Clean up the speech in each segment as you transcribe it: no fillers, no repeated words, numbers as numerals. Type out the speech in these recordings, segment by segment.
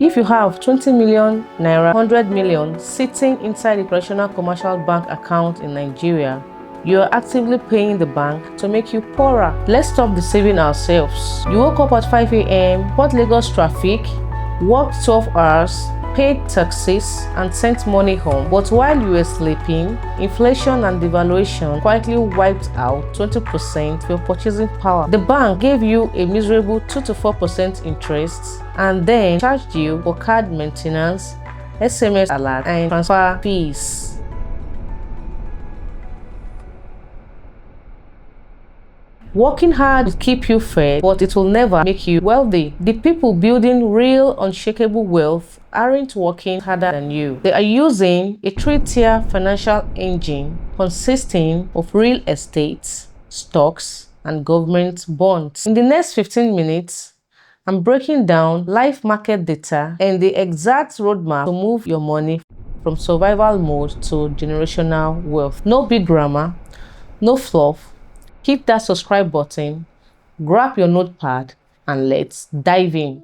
If you have 20 million naira, 100 million sitting inside a traditional commercial bank account in Nigeria, you are actively paying the bank to make you poorer. Let's stop deceiving ourselves. You woke up at 5 a.m., fought Lagos traffic, worked 12 hours, paid taxes, and sent money home. But while you were sleeping, inflation and devaluation quietly wiped out 20% of your purchasing power. The bank gave you a miserable 2 to 4% interest and then charged you for card maintenance, SMS alert, and transfer fees. Working hard will keep you fed, but it will never make you wealthy. The people building real unshakable wealth aren't working harder than you. They are using a three-tier financial engine consisting of real estate, stocks, and government bonds. In the next 15 minutes, I'm breaking down live market data and the exact roadmap to move your money from survival mode to generational wealth. No big grammar, no fluff. Hit that subscribe button, grab your notepad, and let's dive in.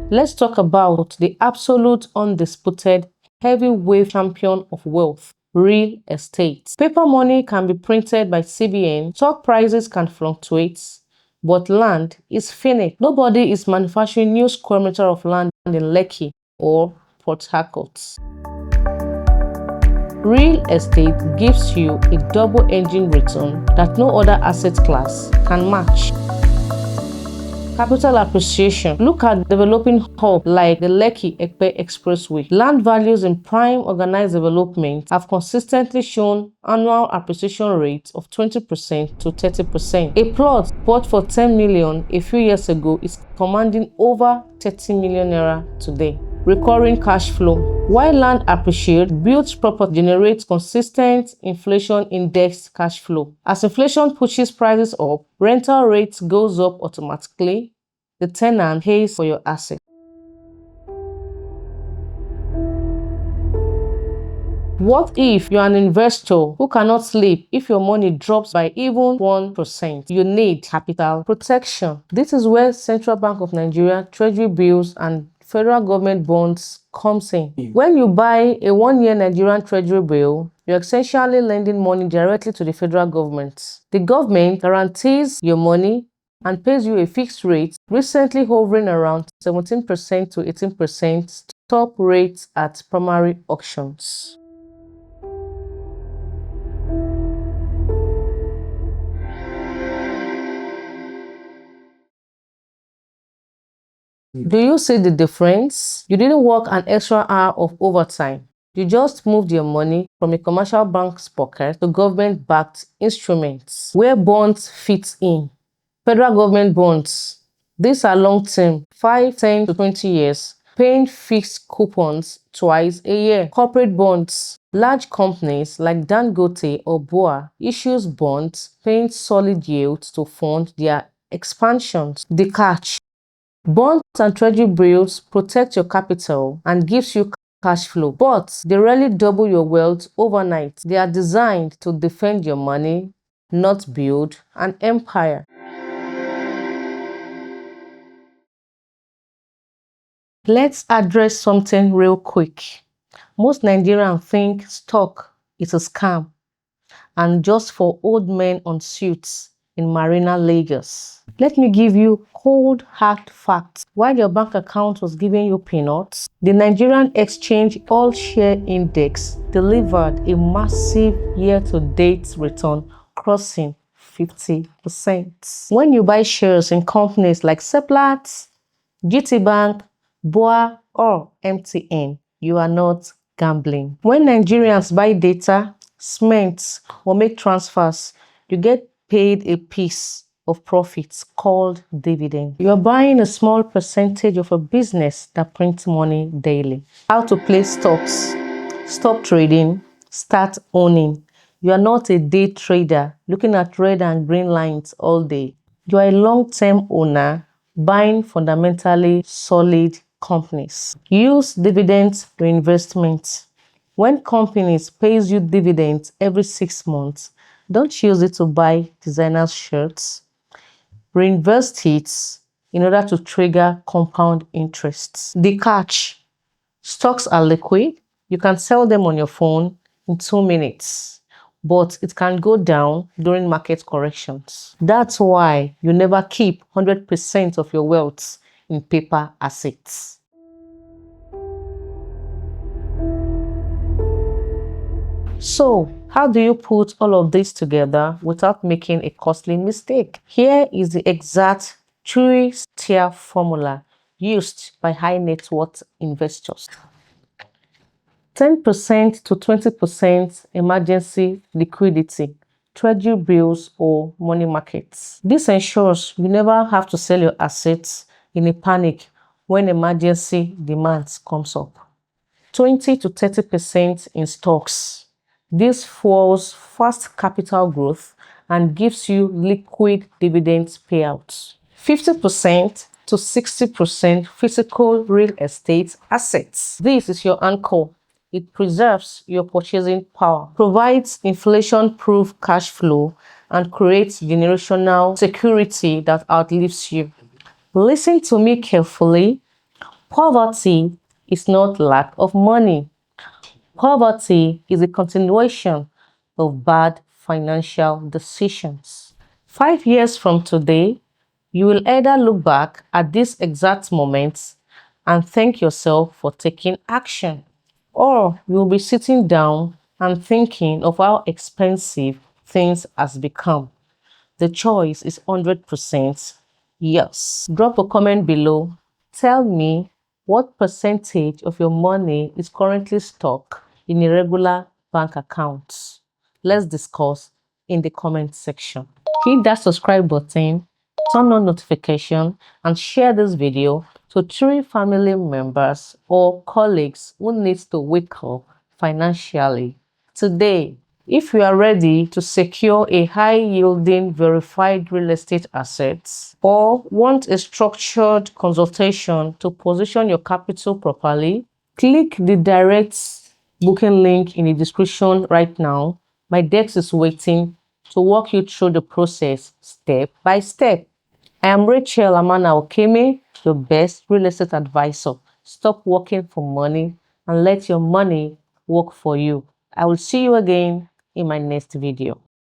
Let's talk about the absolute undisputed heavyweight champion of wealth, real estate. Paper money can be printed by CBN, stock prices can fluctuate, but land is finite. Nobody is manufacturing new square meter of land in Lekki or Port Harcourt. Real estate gives you a double-engine return that no other asset class can match. Capital appreciation. Look at developing hubs like the Lekki-Ekpe Expressway. Land values in prime organized development have consistently shown annual appreciation rates of 20% to 30%. A plot bought for 10 million a few years ago is commanding over 30 million naira today. Recurring cash flow. While land appreciates, built property generates consistent inflation-indexed cash flow. As inflation pushes prices up, rental rates goes up automatically. The tenant pays for your asset. What if you're an investor who cannot sleep if your money drops by even 1%? You need capital protection. This is where Central Bank of Nigeria, Treasury Bills, and federal government bonds comes in. When you buy a 1-year Nigerian Treasury bill, you're essentially lending money directly to the federal government. The government guarantees your money and pays you a fixed rate, recently hovering around 17% to 18% top rates at primary auctions. Do you see the difference? You didn't work an extra hour of overtime. You just moved your money from a commercial bank's pocket to government-backed instruments where bonds fit in. Federal government bonds. These are long-term, 5, 10 to 20 years, paying fixed coupons twice a year. Corporate bonds. Large companies like Dangote or BOA issues bonds paying solid yields to fund their expansions. The catch. Bonds and treasury bills protect your capital and gives you cash flow, but they rarely double your wealth overnight. They are designed to defend your money, not build an empire. Let's address something real quick. Most Nigerians think stock is a scam and just for old men on suits in Marina, Lagos. Let me give you cold hard facts. While your bank account was giving you peanuts, the Nigerian Exchange All-Share Index delivered a massive year-to-date return crossing 50%. When you buy shares in companies like Seplat, GT Bank, BOA, or MTN, you are not gambling. When Nigerians buy data, cement, or make transfers, you get paid a piece of profits called dividend. You are buying a small percentage of a business that prints money daily. How to play stocks. Stop trading, start owning. You are not a day trader looking at red and green lines all day. You are a long-term owner buying fundamentally solid companies. Use dividends reinvestment. When companies pays you dividends every 6 months, don't use it to buy designer shirts. Reinvest it in order to trigger compound interests. The catch: stocks are liquid. You can sell them on your phone in 2 minutes, but it can go down during market corrections. That's why you never keep 100% of your wealth in paper assets. So, how do you put all of this together without making a costly mistake? Here is the exact three-tier formula used by high net worth investors. 10% to 20% emergency liquidity, treasury bills or money markets. This ensures you never have to sell your assets in a panic when emergency demands comes up. 20 to 30% in stocks. This fuels fast capital growth and gives you liquid dividends payouts. 50% to 60% physical real estate assets. This is your anchor. It preserves your purchasing power, provides inflation-proof cash flow, and creates generational security that outlives you. Listen to me carefully. Poverty is not lack of money. Poverty is a continuation of bad financial decisions. 5 years from today, you will either look back at this exact moment and thank yourself for taking action, or you will be sitting down and thinking of how expensive things has become. The choice is 100% yes. Drop a comment below. Tell me what percentage of your money is currently stuck in a regular bank account. Let's discuss in the comment section. Hit that subscribe button, turn on notification, and share this video to 3 family members or colleagues who need to wake up financially. Today, if you are ready to secure a high-yielding verified real estate asset or want a structured consultation to position your capital properly, click the direct booking link in the description right now. My desk is waiting to walk you through the process step by step. I am Racheal Amana Okeme, your best real estate advisor. Stop working for money and let your money work for you. I will see you again in my next video.